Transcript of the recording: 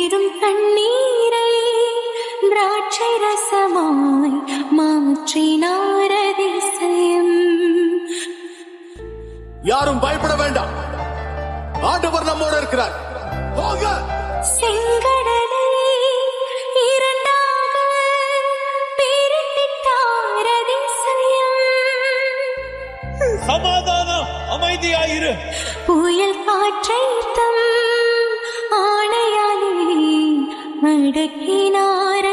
பெரும் தண்ணீரை திராட்சை ரசமாய் மாற்றினார் அதிசயம். யாரும் பயப்பட வேண்டாம், ஆண்டவர் நம்மோடு இருக்கிறார். போங்க. செங்கடலை இரண்டாக பிரித்திட்டார் அதிசயம். சமாதானம், அமைதியாயிரு. புயல் காற்றை தம் ஆணையாலே அடக்கினார்